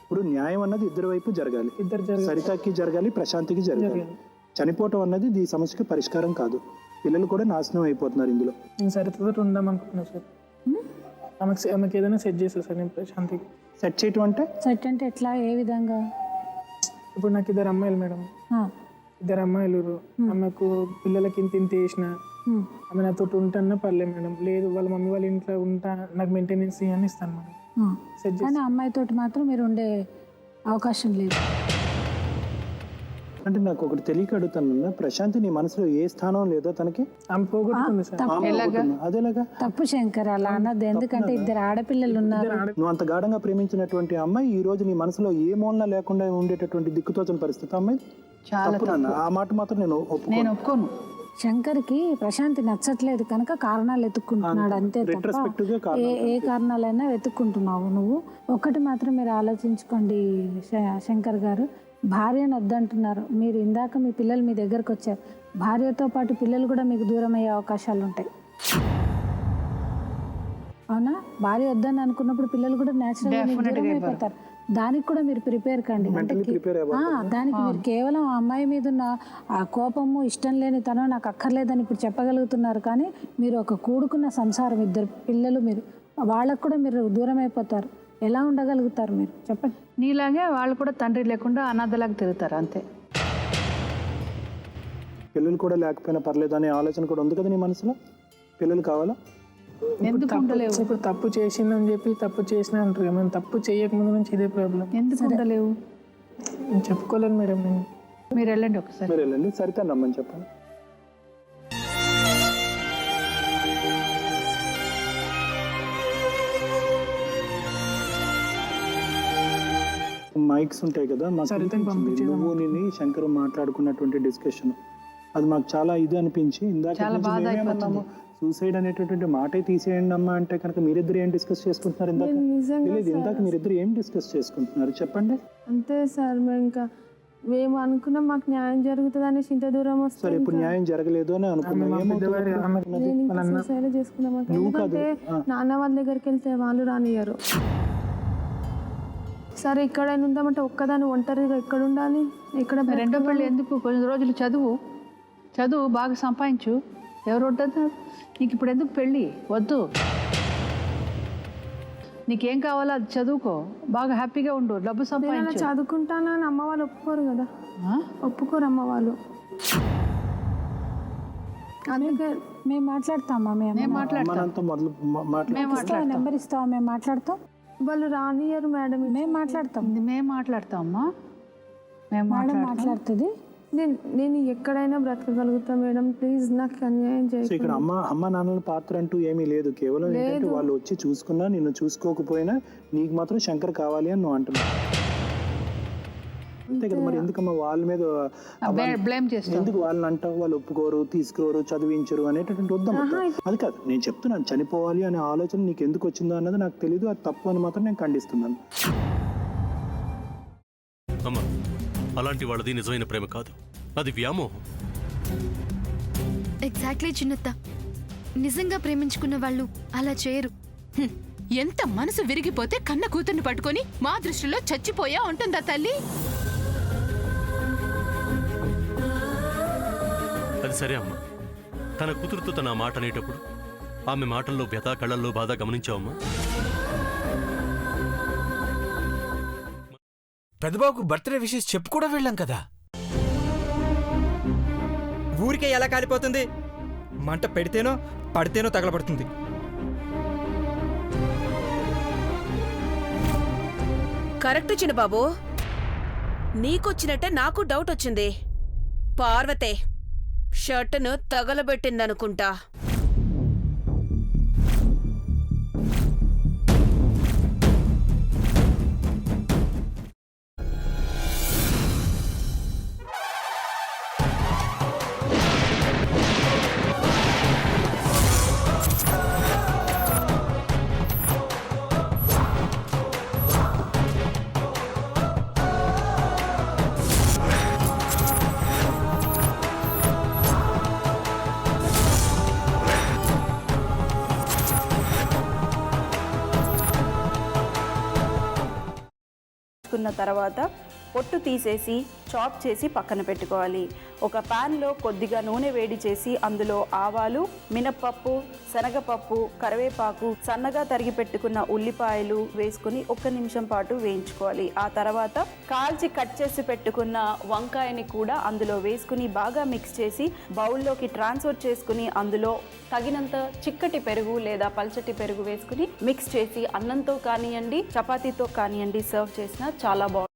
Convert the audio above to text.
ఇప్పుడు న్యాయం అన్నది ఇద్దరి వైపు జరగాలి. సరితకి జరగాలి, ప్రశాంత్కి జరగాలి. చనిపోవటం అన్నది ఈ సమస్యకి పరిష్కారం కాదు. పిల్లలు కూడా నాశనం అయిపోతున్నారు ఇందులో. నేను సరితతో ఉందాం అనుకున్నా సార్. ఆమెకి ఏదైనా సెట్ చేస్తా సార్ నేను ప్రశాంత్కి. సెట్ చేయటం అంటే సెట్ అంటే ఎట్లా, ఏ విధంగా? ఇప్పుడు నాకు 2 అమ్మాయిలు మేడం, 2 అమ్మాయిలు. ఆమెకు పిల్లలకి ఇంత వేసిన ఆమె నాతో ఉంటానా పర్లేదు మేడం. లేదు వాళ్ళ మమ్మీ వాళ్ళ ఇంట్లో ఉంటా, నాకు మెయింటెనెన్స్ అని ఇస్తాను మేడం. సెట్ కానీ అమ్మాయితోటి మాత్రం మీరు ఉండే అవకాశం లేదు. అంటే నాకు ఒకటి తెలియక అడుగుతాను, ప్రశాంత్ నీ మనసులో ఏ స్థానం లేదో తనకి? ఆమె పోగొట్టుకుంది సార్. అదేలాగా తప్పు శంకర్, అలా అన్నది. ఎందుకంటే 2 ఆడపిల్లలు ఉన్నారు. నువ్వు అంత గాఢంగా ప్రేమించినటువంటి అమ్మాయి ఈ రోజు నీ మనసులో ఏ మూలన లేకుండా ఉండేటటువంటి దిక్కుతోచని పరిస్థితి అమ్మాయి. ఆ మాట మాత్రం నేను ఒప్పుకోను. శంకర్కి ప్రశాంతి నచ్చట్లేదు కనుక కారణాలు వెతుక్కుంటున్నాడు అంతే తప్ప ఏ కారణాలైనా వెతుక్కుంటున్నావు నువ్వు. ఒకటి మాత్రం మీరు ఆలోచించుకోండి శంకర్ గారు, భార్యను వద్దంటున్నారు మీరు. ఇందాక మీ పిల్లలు మీ దగ్గరకు వచ్చారు, భార్యతో పాటు పిల్లలు కూడా మీకు దూరం అయ్యే అవకాశాలు ఉంటాయి. అవునా? భార్య వద్దని అనుకున్నప్పుడు పిల్లలు కూడా న్యాచురల్గా దూరం అయిపోతారు. దానికి కూడా మీరు ప్రిపేర్ కండి. అంటే దానికి మీరు కేవలం ఆ అమ్మాయి మీద ఉన్న ఆ కోపము, ఇష్టం లేని తనం నాకు అక్కర్లేదని ఇప్పుడు చెప్పగలుగుతున్నారు. కానీ మీరు ఒక కూడుకున్న సంసారం, 2 పిల్లలు, మీరు వాళ్ళకు కూడా మీరు దూరం అయిపోతారు. ఎలా ఉండగలుగుతారు మీరు చెప్పండి? నీలాగే వాళ్ళు కూడా తండ్రి లేకుండా అనాథలాగా తిరుగుతారు అంతే. పిల్లలు కూడా లేకపోయినా పర్లేదు అనే ఆలోచన కూడా ఉంది కదా నీ మనసులో. పిల్లలు కావాలా? ఎందుకు ఉండలేవు? ఇప్పుడు తప్పు చేసిందని చెప్పి తప్పు చేసిన అంటారు. మనం తప్పు చేయకముందు నుంచి ఇదే ప్రాబ్లం. ఎందుకు ఉండలేవు? నేను చెప్పుకోలేను మేడం. నేను మీరు వెళ్ళండి ఒకసారి. మీరు వెళ్ళండి, సరిత రమ్మని చెప్పండి. మైక్స్ ఉంటాయి కదా, నువ్వు నిన్ను శంకర్ మాట్లాడుకున్నటువంటి డిస్కషన్ అది మాకు చాలా ఇది అనిపించి ఇందాక సూసైడ్ అనేటటువంటి మాటే తీసేయండి అమ్మా అంటే కనుక మీరిద్దరు ఏం డిస్కస్ చేసుకుంటున్నారు? ఇందాక మీరిద్దరు ఏం డిస్కస్ చేసుకుంటున్నారు చెప్పండి. అంతే సార్, ఇంకా మేము అనుకున్నాం మాకు న్యాయం జరుగుతుంది అనేసి ఇంత దూరం వస్తుంది. సరే ఇప్పుడు న్యాయం జరగలేదు అని అనుకున్నాం, చేసుకున్నాం. ఎందుకంటే నాన్న వాళ్ళ దగ్గరికి వెళ్తే వాళ్ళు రానియ్యరు. సరే ఇక్కడైనా ఉందామంటే ఒక్కదాన్ని ఒంటరిగా ఎక్కడ ఉండాలి? ఇక్కడ 2వ పెళ్ళి ఎందుకు? కొన్ని రోజులు చదువు బాగా సంపాదించు. ఎవరు వద్దు నీకు ఇప్పుడు? ఎందుకు పెళ్ళి? వద్దు. నీకేం కావాలో అది చదువుకో, బాగా హ్యాపీగా ఉండు, డబ్బు సంపాదించు. చదువుకుంటాను అని అమ్మ వాళ్ళు ఒప్పుకోరు కదా. ఒప్పుకోరు అమ్మ వాళ్ళు. అందుకే మేము మాట్లాడతామా? మేము మాట్లాడతాం. నెంబర్ ఇస్తావా? మేము మాట్లాడతాం. వాళ్ళు రానియరు మేడం. మేము మాట్లాడతామమ్మా. మేము మాట్లాడుతుంది. నేను ఎక్కడైనా బ్రతకగలుగుతా మేడం. ప్లీజ్ నాకు అన్యాయం చేయండి. ఇక్కడ అమ్మ నాన్నల పాత్ర అంటూ ఏమీ లేదు. కేవలం ఏంటంటే వాళ్ళు వచ్చి చూసుకున్నా నిన్ను చూసుకోకపోయినా నీకు మాత్రం శంకర్ కావాలి అని నువ్వు అంటున్నావు అంతే కదా. మరి ఎందుకమ్మా వాళ్ళ మీద బ్లేమ్ చేస్తావు? ఎందుకు వాళ్ళని అంటావు? వాళ్ళు ఒప్పుకోరు, తీసుకోరు, చదివించరు అనేటటువంటి వద్దాం. అది కాదు నేను చెప్తున్నాను, చనిపోవాలి అనే ఆలోచన నీకు ఎందుకు వచ్చిందో అన్నది నాకు తెలియదు. అది తప్పు అని మాత్రం నేను ఖండిస్తున్నాను. అలాంటి వాళ్ళది నిజమైన ప్రేమ కాదు, అది వ్యామోహం. ఎగ్జాక్ట్లీ చిన్నత్త, నిజంగా ప్రేమించుకున్న వాళ్ళు అలా చేయరు. ఎంత మనసు విరిగిపోతే కన్న కూతుర్ని పట్టుకొని మా దృష్టిలో చచ్చిపోయా ఉంటుందా తల్లి? అది సరే అమ్మా, తన కూతురుతో తన మాట అనేటప్పుడు ఆమె మాటల్లో వ్యథ, కళ్ళల్లో బాధ గమనించావమ్మా? పెద్దబాబుకు బర్త్డే విషెస్ చెప్పు కూడా వెళ్ళాం కదా. ఊరికే ఎలా కాలిపోతుంది? మంట పెడితేనో పడితేనో తగలబడుతుంది. కరెక్ట్ చిన్నబాబు, నీకొచ్చినట్టే నాకు డౌట్ వచ్చింది. పార్వతే షర్టును తగలబెట్టిందనుకుంటా. తీసుకున్న తర్వాత పొట్టు తీసేసి చాప్ చేసి పక్కన పెట్టుకోవాలి. ఒక ప్యాన్లో కొద్దిగా నూనె వేడి చేసి అందులో ఆవాలు, మినప్పప్పు, శనగపప్పు, కరివేపాకు, సన్నగా తరిగి పెట్టుకున్న ఉల్లిపాయలు వేసుకుని 1 నిమిషం పాటు వేయించుకోవాలి. ఆ తర్వాత కాల్చి కట్ చేసి పెట్టుకున్న వంకాయని కూడా అందులో వేసుకుని బాగా మిక్స్ చేసి బౌల్లోకి ట్రాన్స్ఫర్ చేసుకుని అందులో తగినంత చిక్కటి పెరుగు లేదా పల్చటి పెరుగు వేసుకుని మిక్స్ చేసి అన్నంతో కానివ్వండి, చపాతీతో కానివ్వండి సర్వ్ చేసినా చాలా బాగుంటుంది.